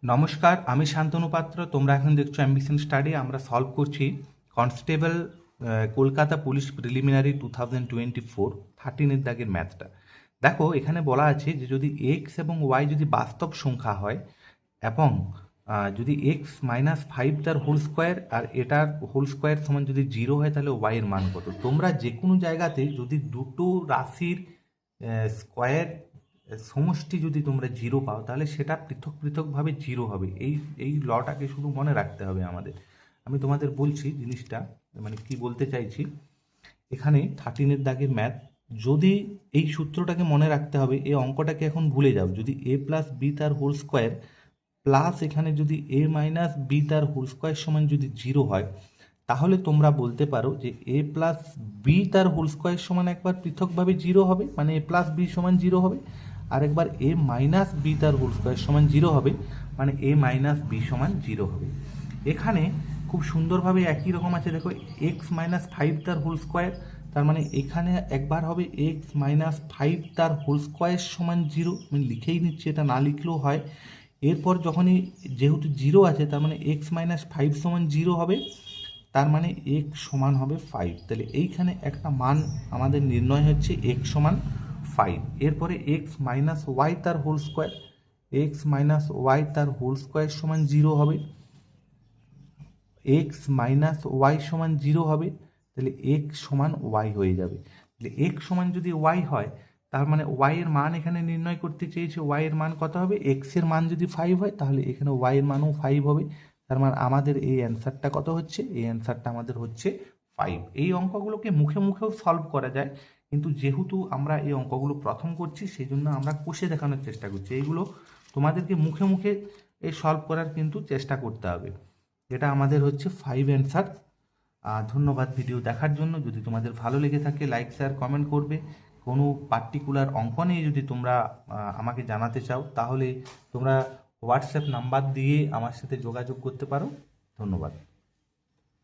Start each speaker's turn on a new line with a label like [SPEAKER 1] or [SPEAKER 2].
[SPEAKER 1] নমস্কার, আমি শান্তনু পাত্র। তোমরা এখন দেখছো অ্যাম্বিশন স্টাডি। আমরা সলভ করছি কনস্টেবল কলকাতা পুলিশ প্রিলিমিনারি 2024 13-এর দাগের ম্যাথটা। দেখো, এখানে বলা আছে যে যদি এক্স এবং ওয়াই যদি বাস্তব সংখ্যা হয় এবং যদি এক্স -5 তার হোল স্কোয়ার আর এটার হোল স্কোয়ার সমান যদি 0 হয়, তাহলে ওয়াই এর মান কত? তোমরা যে কোনো জায়গাতে যদি দুটো রাশির স্কোয়ার সমষ্টি যদি তোমরা 0 পাও, তাহলে সেটা পৃথক পৃথকভাবে 0 হবে। এই লটাকে শুধু মনে রাখতে হবে আমাদের। আমি তোমাদের বলছি জিনিসটা, মানে কি বলতে চাইছি। এখানে 13-এর দাগের ম্যাথ, যদি এই সূত্রটাকে মনে রাখতে হবে। এই অঙ্কটাকে এখন ভুলে যাও। যদি এ প্লাস বি তার হোল স্কোয়ার প্লাস এখানে যদি এ মাইনাস বি তার হোল স্কোয়ার সমান যদি 0 হয়, তাহলে তোমরা বলতে পারো যে এ প্লাস বি তার হোল স্কোয়ার সমান একবার পৃথকভাবে 0 হবে, মানে এ প্লাস বি সমান 0 হবে। আর একবার এ মাইনাস বি তার হোল স্কোয়ার সমান 0 হবে, মানে এ মাইনাস বি সমান 0 হবে। এখানে খুব সুন্দরভাবে একই রকম আছে। দেখো, x-5 তার হোল স্কোয়ার, তার মানে এখানে একবার হবে x-5 তার হোল স্কোয়ার সমান 0। আমি লিখেই নিচ্ছি, এটা না লিখলেও হয়। এরপর যখনই যেহেতু 0 আছে, তার মানে x-5 সমান 0 হবে, তার মানে x সমান হবে 5। তাহলে এইখানে একটা মান আমাদের নির্ণয় হচ্ছে x সমান 5। এরপরে x-y তার হোল স্কোয়ার, x-y তার হোল স্কোয়ার সমান 0 হবে, x-y সমান 0 হবে। তাহলে x সমান y হয়ে যাবে। তাহলে x সমান যদি y হয়, তার মানে y এর মান এখানে নির্ণয় করতে চেয়েছে। y এর মান কত হবে? x এর মান যদি 5 হয়, তাহলে এখানে y এর মানও 5 হবে। তার মানে আমাদের এই অ্যান্সারটা কত হচ্ছে? এই অ্যান্সারটা আমাদের হচ্ছে 5। এই অঙ্কগুলোকে মুখে মুখেও সলভ করা যায়, কিন্তু যেহেতু আমরা এই অঙ্কগুলো প্রথম করছি, সেই জন্য আমরা কষে দেখানোর চেষ্টা করছি। এইগুলো তোমাদেরকে মুখে মুখে এই সলভ করার কিন্তু চেষ্টা করতে হবে। এটা আমাদের হচ্ছে 5 অ্যান্সার। ধন্যবাদ ভিডিও দেখার জন্য। যদি তোমাদের ভালো লেগে থাকে, লাইক শেয়ার কমেন্ট করবে। কোনো পার্টিকুলার অঙ্ক নিয়ে যদি তোমরা আমাকে জানাতে চাও, তাহলে তোমরা হোয়াটসঅ্যাপ নাম্বার দিয়ে আমার সাথে যোগাযোগ করতে পারো। ধন্যবাদ।